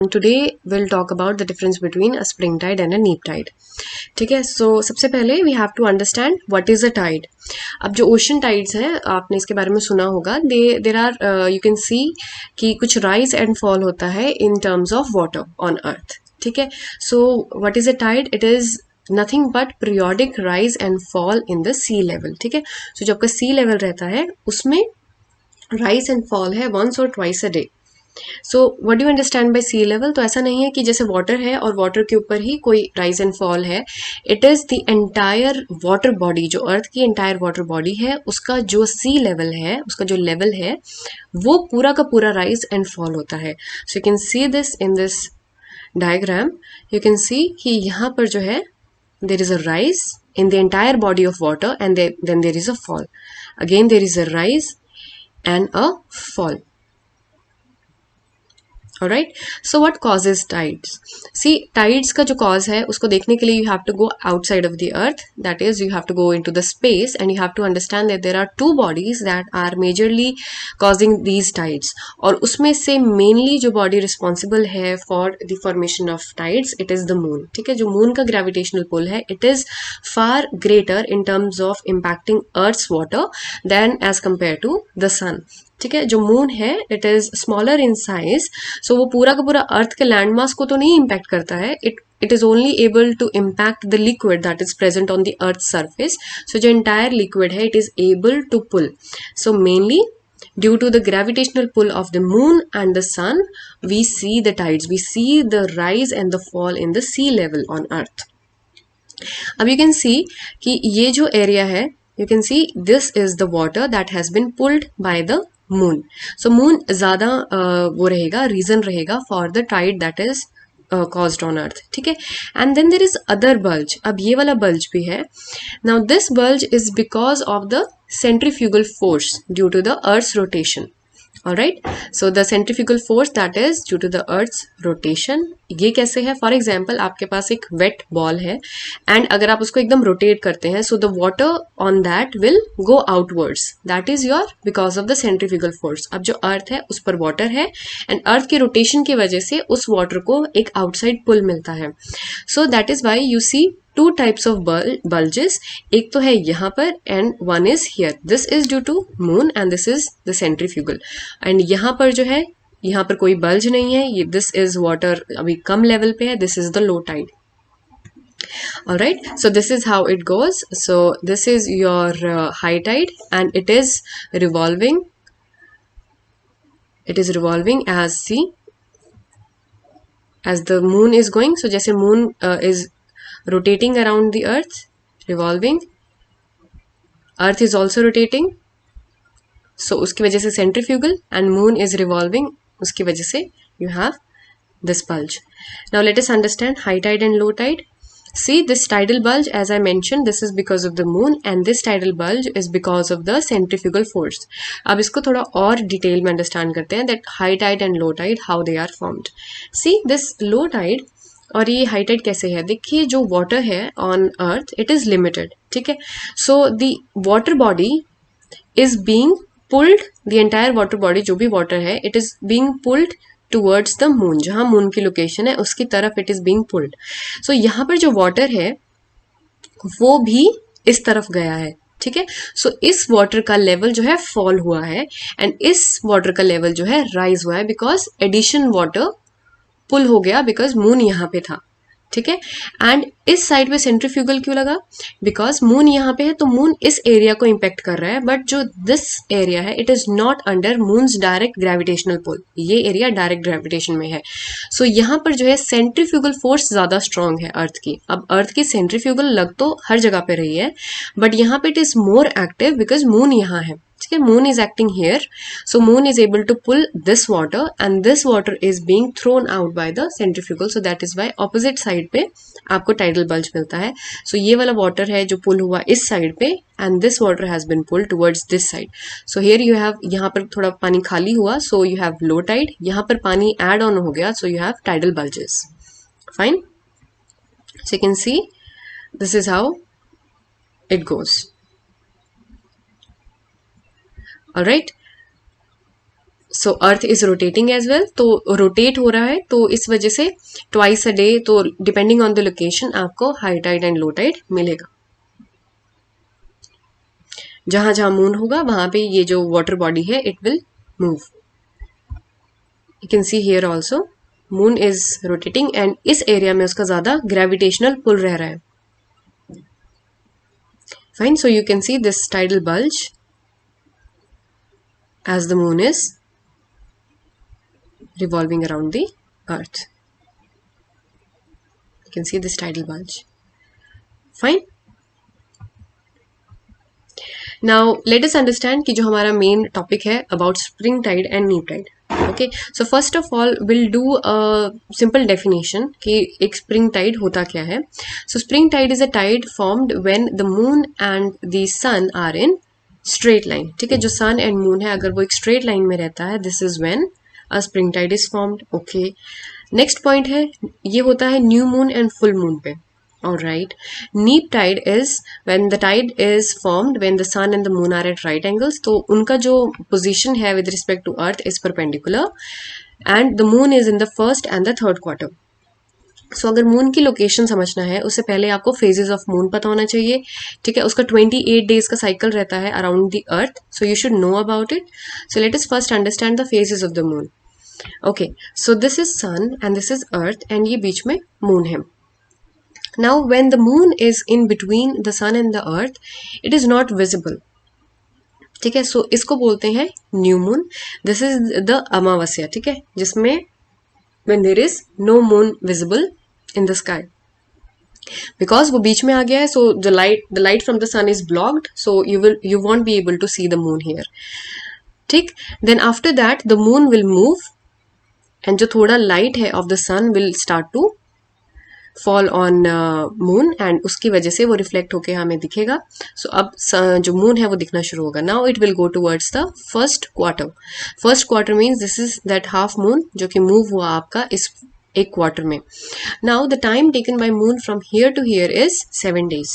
Today we'll talk about the difference between a spring tide and a neap tide. ठीक है, so सबसे पहले we have to understand what is a tide. अब जो ocean tides हैं आपने इसके बारे में सुना होगा. There are you can see कि कुछ राइज एंड फॉल होता है in terms of water on earth. ठीक है, so what is a tide? It is nothing but periodic rise and fall in the sea level. ठीक है, सो जो आपका सी लेवल रहता है उसमें राइज एंड फॉल है वंस और twice a day. So what do you understand by sea level? तो ऐसा नहीं है कि जैसे वाटर है और वाटर के ऊपर ही कोई राइज एंड फॉल है. It is the entire water body, जो अर्थ की एंटायर वाटर बॉडी है उसका जो सी लेवल है, उसका जो लेवल है वो पूरा का पूरा राइज एंड फॉल होता है. So you can see this in this diagram. You can see कि यहाँ पर जो है देर is a rise in the entire body of water and then there is a fall. Again there is a rise and a fall. Alright, so what causes tides? See, tides का जो cause है उसको देखने के लिए you have to go outside of the earth. That is, you have to go into the space and you have to understand that there are two bodies that are majorly causing these tides. और उसमें से mainly जो body responsible है for the formation of tides, it is the moon. ठीक है, जो moon का gravitational pull है, it is far greater in terms of impacting earth's water than as compared to the sun. ठीक है, जो मून है it is smaller in size, so वो पूरा का पूरा अर्थ के लैंड मास को तो नहीं इम्पैक्ट करता है. It is only able to impact the liquid that is present on the earth surface. So जो एंटायर लिक्विड है it is able to pull. So mainly due to the gravitational pull of the moon and the sun, we see the tides, we see the rise and the fall in the sea level on earth. अब you can see कि ये जो area है, you can see this is the water that has been pulled by the moon. So moon ज़्यादा वो रहेगा, reason रहेगा for the tide that is caused on earth. ठीक है, and then there is other bulge. अब ये वाला bulge भी है. Now this bulge is because of the centrifugal force due to the earth's rotation. Alright, so the centrifugal force that is due to the earth's rotation. ये कैसे है? For example आपके पास एक वेट बॉल है and अगर आप उसको एकदम रोटेट करते हैं so the water on that will go outwards. That is your because of the centrifugal force. अब जो अर्थ है उस पर वाटर है एंड अर्थ के रोटेशन की वजह से उस वाटर को एक आउटसाइड पुल मिलता है. So that is why you see two types of bulges. एक तो है यहाँ पर and one is here. This is due to moon and this is the centrifugal. And यहाँ पर जो है यहाँ पर कोई बल्ज नहीं है. ये दिस इज वाटर अभी कम लेवल पे है. This is the low tide. Alright, so this is how it goes. So this is your high tide and it is revolving. It is revolving as see as the moon is going. So जैसे moon is rotating around the earth, revolving, earth is also rotating, so उसकी वजह से centrifugal and moon is revolving, उसकी वजह से you have this bulge. Now let us understand high tide and low tide. See, this tidal bulge, as I mentioned, this is because of the moon and this tidal bulge is because of the centrifugal force. अब इसको थोड़ा और detail में understand करते हैं that high tide and low tide how they are formed. See, this low tide और ये high Tide कैसे है? देखिए, जो वाटर है on earth it is limited. ठीक है, so the water body is being pulled, the entire water body जो भी वाटर है it is being pulled towards the moon. जहां मून की लोकेशन है उसकी तरफ इट इज बीइंग पुल्ड. सो यहाँ पर जो वाटर है वो भी इस तरफ गया है. ठीक है, सो इस वाटर का लेवल जो है फॉल हुआ है एंड इस वाटर का लेवल जो है राइज हुआ है बिकॉज एडिशन वाटर पुल हो गया बिकॉज मून यहाँ पे था. ठीक है, एंड इस साइड पे सेंट्रीफ्यूगल क्यों लगा? बिकॉज मून यहाँ पे है तो मून इस एरिया को इम्पेक्ट कर रहा है बट जो दिस एरिया है it is not under moon's direct gravitational pull. ये एरिया डायरेक्ट ग्रेविटेशन में है. सो यहाँ पर जो है सेंट्रीफ्यूगल फोर्स ज्यादा स्ट्रांग है अर्थ की. अब अर्थ की सेंट्रीफ्यूगल लग तो हर जगह पे रही है बट यहाँ पे it is more active because moon यहाँ है. ठीक है, moon is acting here, so moon is able to pull this water and this water is being thrown out by the centrifugal, so that is why opposite side पे आपको tidal bulge मिलता है. so ये वाला water है जो pull हुआ इस side पे and this water has been pulled towards this side. so here you have, यहाँ पर थोड़ा पानी खाली हुआ so you have low tide, यहाँ पर पानी add on हो गया so you have tidal bulges. fine, so you can see this is how it goes. Alright, so earth is rotating as well, तो रोटेट हो रहा है, तो इस वजह से ट्वाइस अ डे, तो डिपेंडिंग ऑन द लोकेशन आपको high tide and low tide मिलेगा। जहां जहां मून होगा वहां पे ये जो वाटर बॉडी है it will move. You can see here also moon is rotating and इस एरिया में उसका ज्यादा ग्रेविटेशनल पुल रह रहा है। Fine, so you can see this tidal bulge as the moon is revolving around the earth. You can see this tidal bulge. Fine. Now let us understand कि जो हमारा main topic है about spring tide and neap tide. Okay, so first of all we'll do a simple definition कि एक spring tide होता क्या है. So spring tide is a tide formed when the moon and the sun are in straight line. ठीक है, जो सन and moon है अगर वो एक स्ट्रेट लाइन में रहता है, this is when a spring tide is formed. Okay, next point है, ये होता है new moon and full moon पे। Alright, neap tide is when the tide is formed when the sun and the moon are at right angles, तो उनका जो position है with respect to earth is perpendicular and the moon is in the first and the third quarter. So अगर moon की location समझना है उससे पहले आपको फेजेस ऑफ मून पता होना चाहिए। ठीक है, उसका 28 डेज का साइकिल रहता है around the earth, so you should know about it. So let us first understand the phases of the moon. Okay, so this is sun and this is earth and ये बीच में moon है। Now when the moon is in between the sun and the earth it is not visible. ठीक है, so इसको बोलते हैं new moon. This is the amavasya. ठीक है, जिसमें when there is no moon visible in the sky, because वो बीच में आ गया है, so the light from the sun is blocked, so you won't be able to see the moon here. ठीक, then after that the moon will move and जो थोड़ा light है of the sun will start to fall on moon and उसकी वजह से वो reflect होके हमें दिखेगा। सो अब जो मून है वो दिखना शुरू होगा। Now it will go towards the first quarter. First quarter means this is that half moon जो कि मूव हुआ आपका इस एक क्वार्टर में। Now the time taken by moon from here to here is 7 days.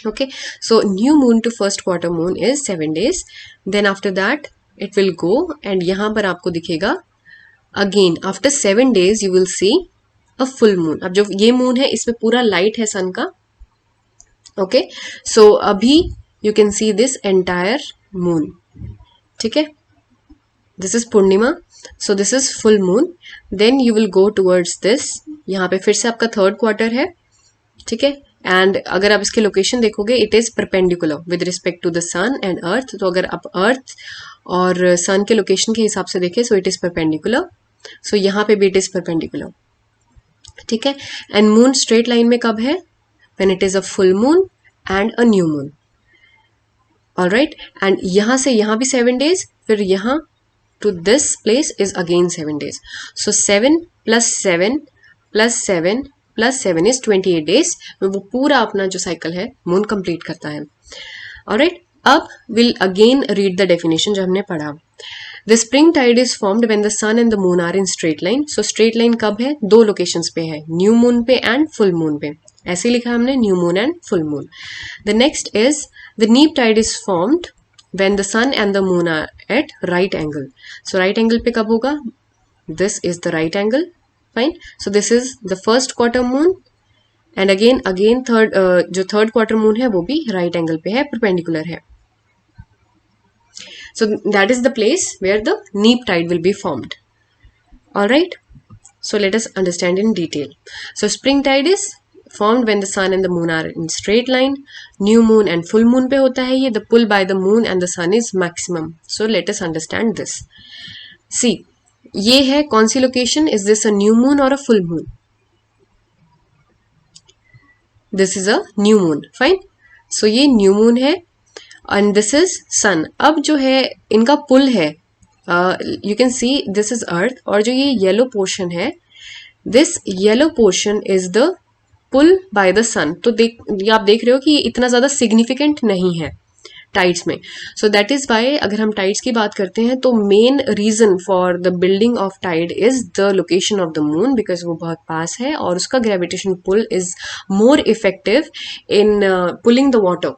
Okay, so new moon to first quarter moon is 7 days. Then after that it will go and यहाँ पर आपको दिखेगा again after 7 days you will see a full moon. अब जो ये moon है इसमें पूरा लाइट है सन का। ओके, सो अभी you can see this entire moon. ठीक है, this is purnima, so this is full moon. Then you will go towards this, यहाँ पे फिर से आपका थर्ड क्वार्टर है। ठीक है, एंड अगर आप इसके लोकेशन देखोगे it is perpendicular with respect to the sun and earth. तो अगर आप अर्थ और सन के लोकेशन के हिसाब से देखें सो इट इज परपेंडिकुलर, सो यहाँ पे भी इट इज परपेंडिकुलर। ठीक है, एंड मून स्ट्रेट लाइन में कब है? When it is a full moon and a new moon. Alright, and यहां से यहां भी 7 days, फिर यहां to this place is again 7 days. So 7 + 7 + 7 + 7 is 28 days में वो पूरा अपना जो साइकिल है मून कंप्लीट करता है। ऑलराइट, अब will again read the definition जो हमने पढ़ा। The spring tide is formed when the sun and the moon are in straight line. So straight line कब है? दो locations पे है, new moon पे and full moon पे। ऐसे लिखा हमने new moon and full moon. The next is the neap tide is formed when the sun and the moon are at right angle. So right angle पे कब होगा? This is the right angle. Fine. So this is the first quarter moon and again third जो third quarter moon है वो भी right angle पे है, perpendicular है। So that is the place where the neap tide will be formed. Alright, so let us understand in detail. So spring tide is formed when the sun and the moon are in straight line. New moon and full moon पे होता है ये, the pull by the moon and the sun is maximum. So let us understand this. See, ये है कौन सी location? Is this a new moon or a full moon? This is a new moon. Fine. So ये new moon है and this is sun. अब जो है इनका पुल है, you can see this is earth, और जो ये yellow portion है, this yellow portion is the pull by the sun. तो ये आप देख रहे हो कि ये इतना ज़्यादा significant नहीं है टाइड्स में। सो दैट इज वाई अगर हम टाइड्स की बात करते हैं तो main reason for the building of tide is the location of the moon, because वो बहुत पास है और उसका gravitation pull is more effective in pulling the water.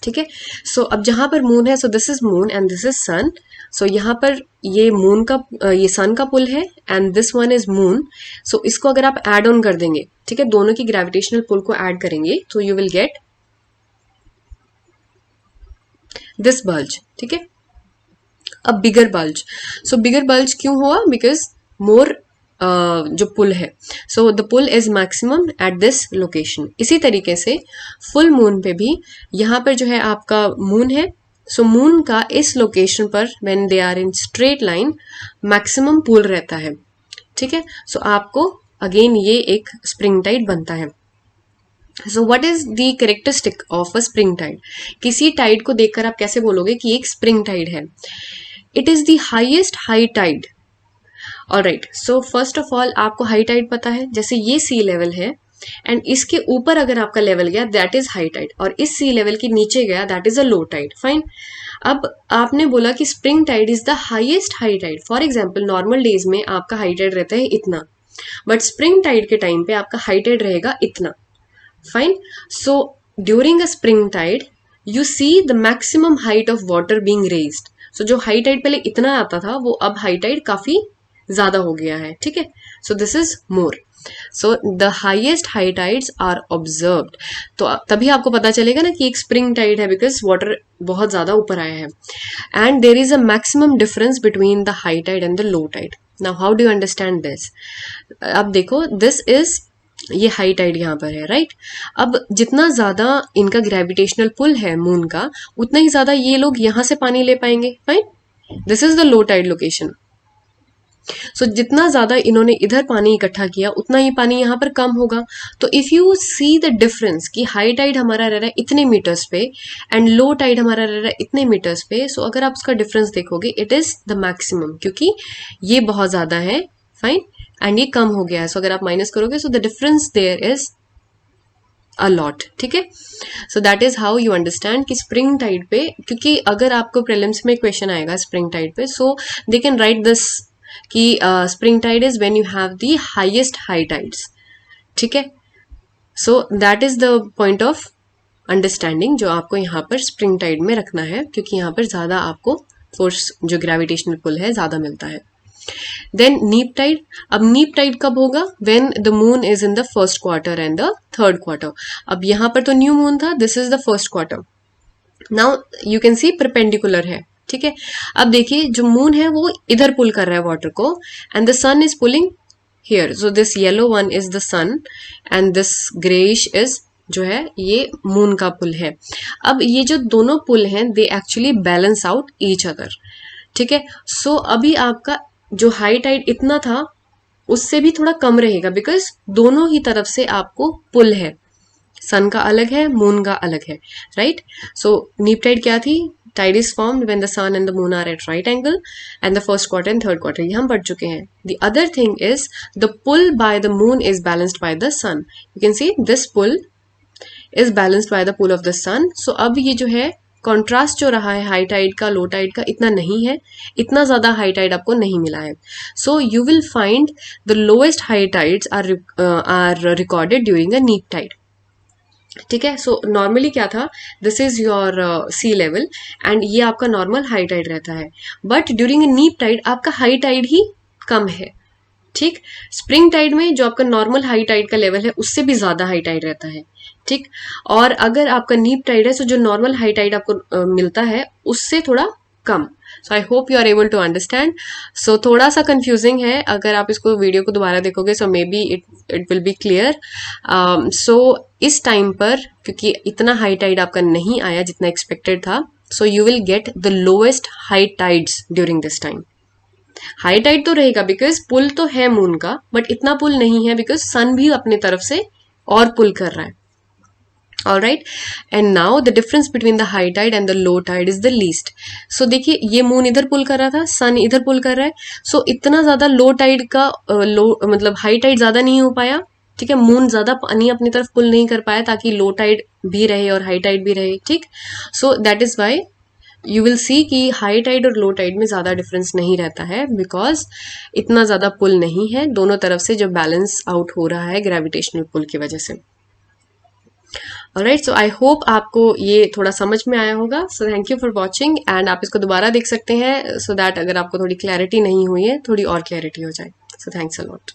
ठीक है, सो अब जहां पर मून है, so this is moon and this is sun, so यहाँ पर ये मून का ये सन का पुल है and this one is moon. So इसको अगर आप ऐड ऑन कर देंगे, ठीक है, दोनों की ग्रेविटेशनल पुल को ऐड करेंगे तो you will get this bulge. ठीक है, अब बिगर बल्ज. सो बिगर बल्ज क्यों हुआ? बिकॉज मोर जो पुल है, so the pull is maximum at this location. इसी तरीके से फुल मून पे भी यहाँ पर जो है आपका मून है, सो मून का इस लोकेशन पर when they are in straight line maximum pull रहता है. ठीक है, सो आपको अगेन ये एक स्प्रिंग टाइड बनता है. So what is the characteristic of a spring tide? किसी टाइड को देखकर आप कैसे बोलोगे कि एक स्प्रिंग टाइड है? It is the highest high tide. Alright, so first of all आपको हाई टाइड पता है, जैसे ये सी लेवल है एंड इसके ऊपर अगर आपका लेवल गया दैट इज हाई टाइड, और इस सी लेवल के नीचे गया that is a low tide. Fine. अब आपने बोला कि spring tide is the highest high tide. For example normal days में आपका हाई टाइड रहता है इतना, बट स्प्रिंग टाइड के टाइम पे आपका हाई टाइड रहेगा इतना. Fine. So during a spring tide you see the maximum height of water being raised. So जो हाई टाइड पहले इतना आता था वो अब हाई टाइड काफी ज्यादा हो गया है. ठीक है, so this is more. So the highest high tides are observed. तो तभी आपको पता चलेगा ना कि एक स्प्रिंग टाइड है, बिकॉज वाटर बहुत ज्यादा ऊपर आया है. And there is a maximum difference between the high tide and the low tide. Now how do you understand this? अब देखो, दिस इज ये हाई टाइड यहाँ पर है, राइट? अब जितना ज्यादा इनका ग्रेविटेशनल पुल है मून का, उतना ही ज्यादा ये लोग यहाँ से पानी ले पाएंगे. Fine. This is the low tide location. So जितना ज्यादा इन्होंने इधर पानी इकट्ठा किया उतना ही पानी यहाँ पर कम होगा. तो if you see the difference कि हाई टाइड हमारा रह रहा है इतने मीटर्स पे एंड लो टाइड हमारा रह रहा है इतने मीटर्स पे, सो अगर आप उसका डिफरेंस देखोगे इट इज द मैक्सिमम, क्योंकि ये बहुत ज्यादा है. फाइन. एंड ये कम हो गया है. सो अगर आप माइनस करोगे so the difference there is a lot. ठीक है, so that is how you understand कि स्प्रिंग टाइड पे, क्योंकि अगर आपको प्रीलिम्स में क्वेश्चन आएगा स्प्रिंग टाइड पे, so they can write this कि spring tide is when you have the highest high tides. ठीक है, so that is the point of understanding जो आपको यहाँ पर स्प्रिंग टाइड में रखना है, क्योंकि यहाँ पर ज्यादा आपको फोर्स जो ग्रेविटेशनल पुल है ज्यादा मिलता है. देन नीप टाइड. अब नीप टाइड कब होगा? When the moon is in the first quarter and the third quarter. अब यहाँ पर तो न्यू मून था, this is the first quarter. Now you can see perpendicular है. ठीक है, अब देखिए जो मून है वो इधर पुल कर रहा है वाटर को and the sun is pulling here. So this yellow one is the sun and this greyish is जो है ये मून का पुल है. अब ये जो दोनों पुल हैं they actually balance out each other. ठीक है, सो अभी आपका जो हाई टाइड इतना था उससे भी थोड़ा कम रहेगा, बिकॉज दोनों ही तरफ से आपको पुल है. सन का अलग है, मून का अलग है, राइट? सो नीप टाइड क्या थी? Tide is formed when the sun and the moon are at right angle and the first quarter and third quarter. ये हम पढ़ चुके हैं. The other thing is the pull by the moon is balanced by the sun. You can see this pull is balanced by the pull of the sun. So अब ये जो है contrast जो रहा है हाई टाइड का low tide का इतना नहीं है, इतना ज्यादा हाई टाइड आपको नहीं मिला है. So you will find the lowest high tides are recorded during a neap tide. ठीक है, सो नॉर्मली क्या था, this is your sea level एंड ये आपका नॉर्मल हाई टाइड रहता है, बट ड्यूरिंग ए नीप टाइड आपका हाई टाइड ही कम है. ठीक, स्प्रिंग टाइड में जो आपका नॉर्मल हाई टाइड का लेवल है उससे भी ज्यादा हाई टाइड रहता है. ठीक, और अगर आपका नीप टाइड है तो जो नॉर्मल हाई टाइड आपको मिलता है उससे थोड़ा कम. So I hope you are able to understand. So थोड़ा सा कंफ्यूजिंग है, अगर आप इसको वीडियो को दोबारा देखोगे so maybe it will be clear. So इस टाइम पर क्योंकि इतना हाई टाइड आपका नहीं आया जितना एक्सपेक्टेड था, so you will get the lowest high tides during this time. High tide तो रहेगा बिकॉज पुल तो है मून का, बट इतना पुल नहीं है बिकॉज सन भी अपने तरफ से और पुल कर रहा है. Alright, and now the difference between the high tide and the low tide is the least. So देखिए ये मून इधर पुल कर रहा था, सन इधर पुल कर रहा है, so इतना ज्यादा लो टाइड का लो मतलब हाई टाइड ज्यादा नहीं हो पाया. ठीक है, मून ज्यादा पानी अपनी तरफ पुल नहीं कर पाया ताकि लो टाइड भी रहे और हाई टाइड भी रहे. ठीक, सो that is why you will see कि हाई टाइड और लो टाइड में ज्यादा डिफरेंस नहीं रहता है, बिकॉज इतना ज्यादा पुल नहीं है, दोनों तरफ से जो बैलेंस आउट हो रहा है ग्रेविटेशनल पुल की वजह से. ऑलराइट, सो आई होप आपको ये थोड़ा समझ में आया होगा. So thank you for watching and आप इसको दोबारा देख सकते हैं सो दैट अगर आपको थोड़ी क्लैरिटी नहीं हुई है थोड़ी और क्लैरिटी हो जाए. So thanks a lot.